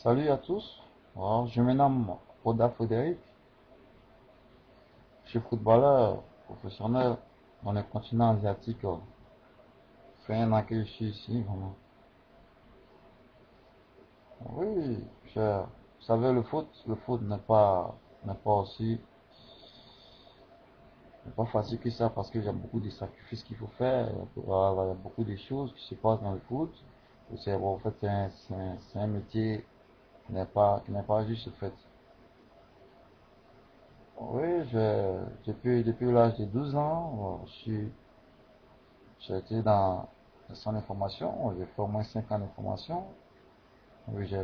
Salut à tous. Alors, je me nomme Oda Frédéric. Je suis footballeur professionnel dans le continent asiatique. Ça fait un an que je suis ici, vraiment. Oui, vous savez, le foot n'est pas aussi, n'est pas facile que ça parce qu'il y a beaucoup de sacrifices qu'il faut faire. Il y a beaucoup de choses qui se passent dans le foot. En fait, c'est un métier qui n'est pas juste fait. Oui, depuis l'âge de 12 ans, j'ai été dans le centre d'information, j'ai fait au moins 5 ans de formation. Oui, j'ai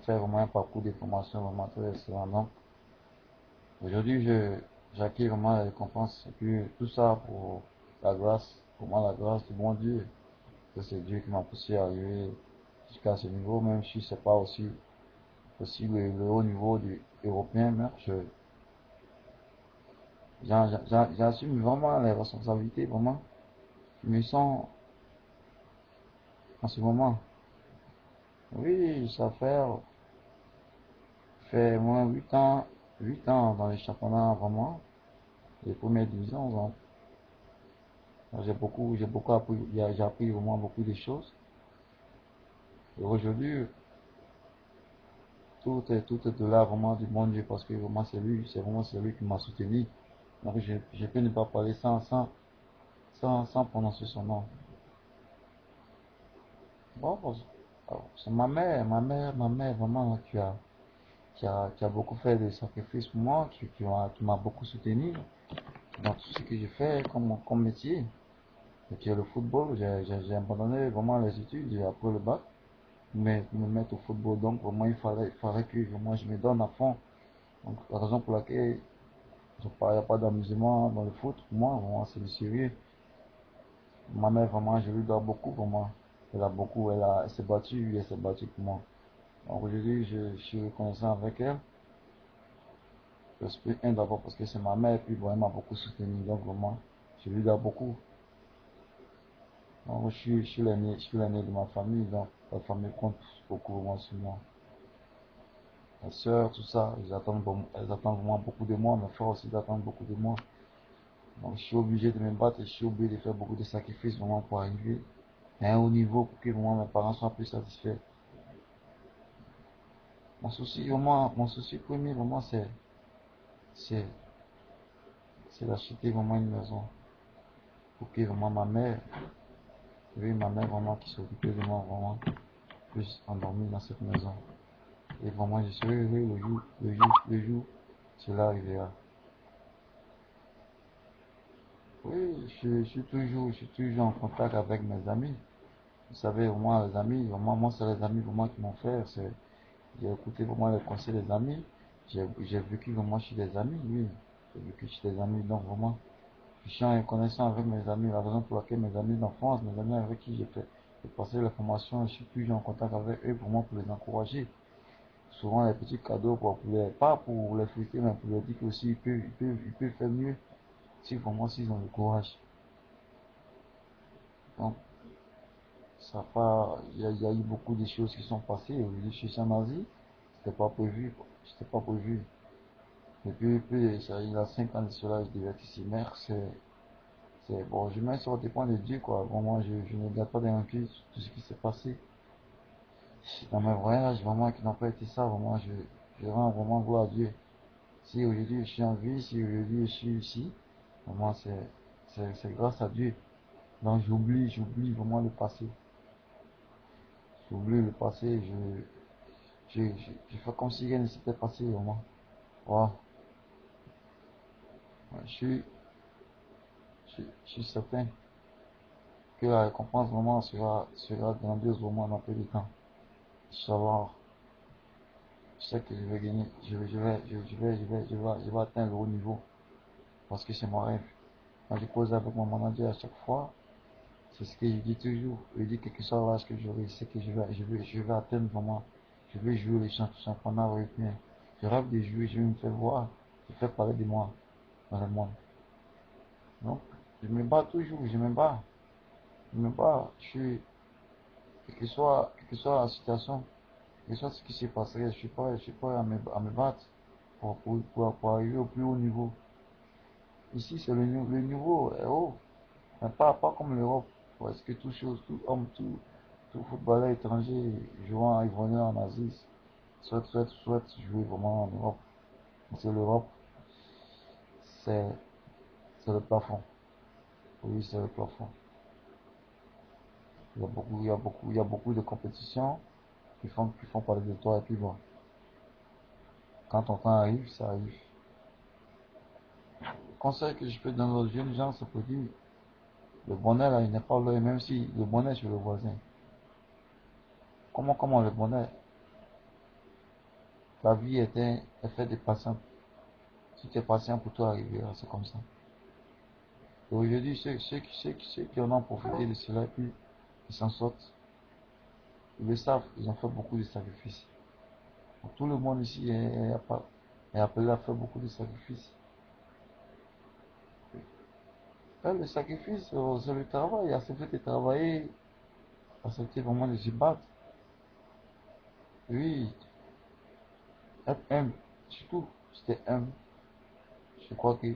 fait vraiment un parcours de formation vraiment très excellent. Donc, aujourd'hui, j'acquis vraiment la récompense. Et puis, tout ça pour moi, la grâce du bon Dieu. Que c'est Dieu qui m'a poussé à arriver jusqu'à ce niveau, même si c'est pas aussi le haut niveau européen, mais j'assume vraiment les responsabilités, vraiment. Je me sens en ce moment. Oui, fait moins 8 ans dans les championnats vraiment, les premières divisions. Donc, j'ai beaucoup appris, j'ai appris vraiment beaucoup de choses. Et aujourd'hui, tout est de là vraiment du bon Dieu parce que vraiment c'est lui qui m'a soutenu. Donc, je peux ne pas parler sans prononcer son nom. Bon, alors, c'est ma mère vraiment qui a beaucoup fait de sacrifices pour moi, qui m'a beaucoup soutenu dans tout ce que j'ai fait comme métier. Et puis le football, j'ai abandonné vraiment les études après le bac, mais me mettre au football. Donc vraiment il fallait que moi je me donne à fond. Donc la raison pour laquelle il n'y a pas d'amusement dans le foot, pour moi, vraiment c'est du sérieux. Ma mère vraiment, je lui dois beaucoup pour moi. Elle s'est battue pour moi. Donc aujourd'hui, je suis reconnaissant avec elle. Je suis un d'abord parce que c'est ma mère, puis bon, elle m'a beaucoup soutenu. Donc vraiment, je lui dois beaucoup. Donc je suis l'aîné de ma famille, donc la famille compte beaucoup vraiment sur moi. Mes soeurs, tout ça, elles attendent vraiment beaucoup de moi. Mes frères aussi attendent beaucoup de moi. Donc je suis obligé de me battre et je suis obligé de faire beaucoup de sacrifices vraiment pour arriver à un haut niveau pour que vraiment mes parents soient plus satisfaits. Mon souci premier vraiment c'est, c'est d'acheter vraiment une maison pour que vraiment ma mère vraiment qui s'occupait de moi vraiment puisse endormir dans cette maison. Et vraiment je serai heureux le jour cela arrivera. Oui, je suis toujours en contact avec mes amis. Vous savez, moi, les amis, vraiment, moi, c'est les amis vraiment qui m'ont fait. J'ai écouté vraiment les conseils des amis. J'ai vécu vraiment chez des amis, oui. J'ai vécu chez des amis, donc vraiment, je suis en reconnaissant avec mes amis. La raison pour laquelle mes amis d'enfance, mes amis avec qui j'ai passé la formation, je suis toujours en contact avec eux, vraiment pour les encourager. Souvent, les petits cadeaux, pas pour les fêter, mais pour leur dire qu'aussi, ils peuvent faire mieux si vraiment, s'ils ont le courage. Donc, ça pas, il y a eu beaucoup de choses qui sont passées. Aujourd'hui, je suis en Asie. C'était pas prévu, quoi. C'était pas prévu. Et puis ça, il y a 5 ans de cela, je devais être ici. Mais bon, je mets sur dépend de Dieu, quoi. Vraiment, je ne garde pas de rancune sur tout ce qui s'est passé. Dans mes voyages, vraiment, qui n'ont pas été ça, vraiment, je rends vraiment gloire à Dieu. Si aujourd'hui je suis en vie, si aujourd'hui je suis ici, vraiment, c'est grâce à Dieu. Donc, j'oublie vraiment le passé. J'oublie le passé, je fais comme si rien ne s'était passé, vraiment. Wow. Ouais, je suis certain que la récompense vraiment sera grandiose vraiment dans peu de temps. Inch'Allah, je sais que je vais gagner, je vais atteindre le haut niveau parce que c'est mon rêve. Quand je cause avec mon manager à chaque fois, c'est ce que je dis toujours. Je dis quelque chose là, ce que j'aurai, c'est que je vais atteindre vraiment. Je vais jouer les championnats européens. Je rêve de jouer, je vais me faire voir, je fais parler de moi dans le monde. Donc, je me bats toujours, je me bats. Je me bats, quelle que soit la situation, Et ça, ce qui s'est passé, je suis pas à me battre pour arriver au plus haut niveau. Ici, c'est le niveau est haut, mais pas comme l'Europe. Parce que tout chose, tout homme, tout footballeur étranger jouant, ils vont en Asie, soit jouer vraiment en Europe. Parce que l'Europe, c'est, c'est le plafond. Oui, c'est le plafond. Il y a beaucoup de compétitions qui font parler de toi et puis bon, quand ton temps arrive, ça arrive. Le conseil que je peux donner aux jeunes gens, c'est pour dire, le bonheur là, il n'est pas là, même si le bonheur est chez le voisin. Comment le bonheur, la vie est faite de patience. Si tu es patient pour toi arriver, c'est comme ça. Et aujourd'hui, ceux qui en ont profité de cela, puis ils s'en sortent, ils le savent, ils ont fait beaucoup de sacrifices. Donc, tout le monde ici est appelé à faire beaucoup de sacrifices. Faire le sacrifice, c'est le travail, accepter de travailler, accepter vraiment de se battre. Oui, être humble, surtout si tu es humble, je crois que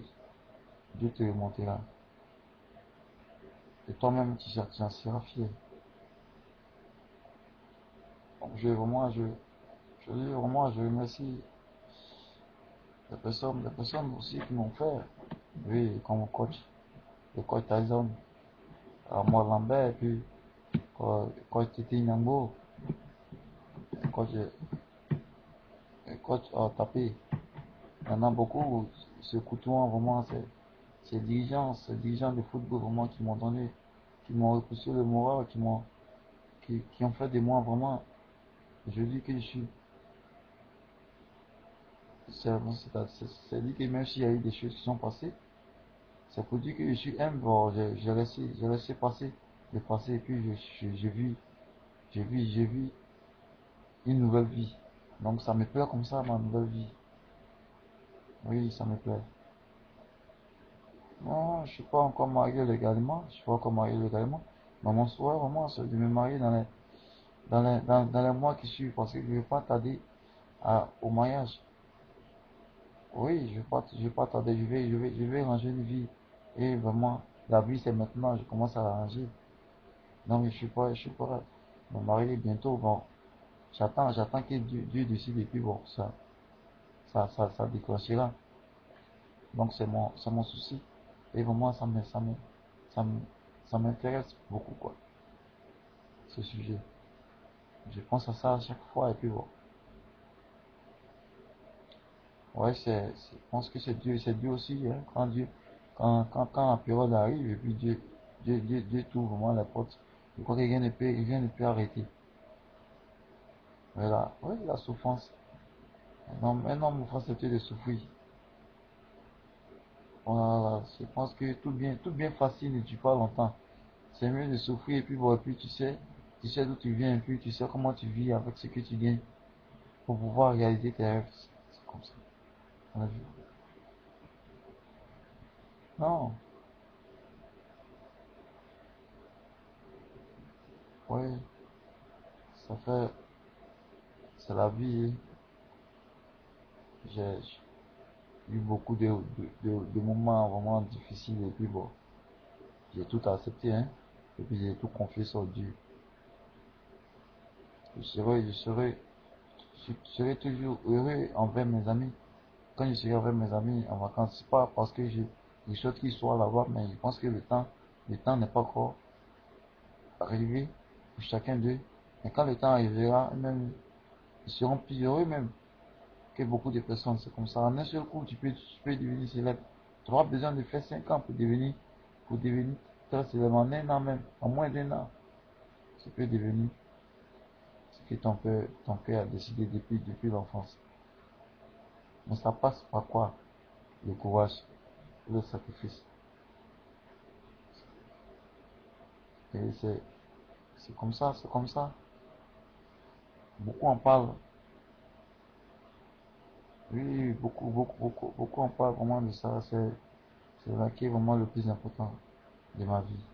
Dieu te remontera. Et toi-même, tu en seras fier. Donc, je remercie les personnes aussi qui m'ont fait. Oui, comme le coach Tyson, moi Lambert, et puis coach Titi Nyambo, coach, coach Tapé. Il y en a beaucoup, ce côtoient vraiment, ces dirigeants de football vraiment qui m'ont donné, qui m'ont repoussé le moral, qui ont fait de moi vraiment, je dis que je suis, c'est dit que même s'il y a eu des choses qui sont passées, c'est pour dire que je suis humble, bon, j'ai laissé passer, le passé, et puis j'ai vu une nouvelle vie. Donc ça me plaît comme ça, ma nouvelle vie. Oui, ça me plaît. Non, je suis pas encore marié légalement, je suis pas encore marié légalement. Mais mon souhait vraiment, c'est de me marier dans les mois qui suivent, parce que je ne vais pas tarder au mariage. Oui, je vais pas tarder, je vais ranger une vie. Et vraiment, la vie c'est maintenant, je commence à la ranger. Non, mais je suis pas me marier bientôt. Bon, j'attends que Dieu décide et puis bon, ça déclenchera. Donc c'est mon souci. Et vraiment, ça me, ça m'intéresse beaucoup, quoi, ce sujet. Je pense à ça à chaque fois et puis bon. Ouais, je pense que c'est Dieu aussi, hein, quand la période arrive et puis Dieu t'ouvre vraiment la porte. Je crois que rien ne peut arrêter. Mais là, oui, la souffrance. Un homme faut accepter de souffrir. Voilà, je pense que tout bien facile ne dure pas longtemps. C'est mieux de souffrir et puis bon, et puis tu sais d'où tu viens et puis tu sais comment tu vis avec ce que tu gagnes pour pouvoir réaliser tes rêves. C'est comme ça, dans la vie. Non, oui, ça fait, c'est la vie. J'ai eu beaucoup de moments vraiment difficiles et puis bon, j'ai tout accepté, hein. Et puis j'ai tout confié sur Dieu. Je serai, je serai, je serai toujours heureux envers mes amis. Quand je serai avec mes amis en vacances, c'est pas parce que je souhaite qu'ils soient là-bas, mais je pense que le temps n'est pas encore arrivé pour chacun d'eux. Mais quand le temps arrivera, même, ils seront plus heureux même que beaucoup de personnes. C'est comme ça. En un seul coup, tu peux devenir célèbre. Tu auras besoin de faire 5 ans pour devenir très célèbre. En un an même, en moins d'un an, tu peux devenir ce que ton cœur a décidé depuis l'enfance. Mais ça passe par quoi? Le courage, le sacrifice. Et c'est comme ça, c'est comme ça. Beaucoup en parlent. Oui, beaucoup en parlent vraiment de ça. C'est là qui est vraiment le plus important de ma vie.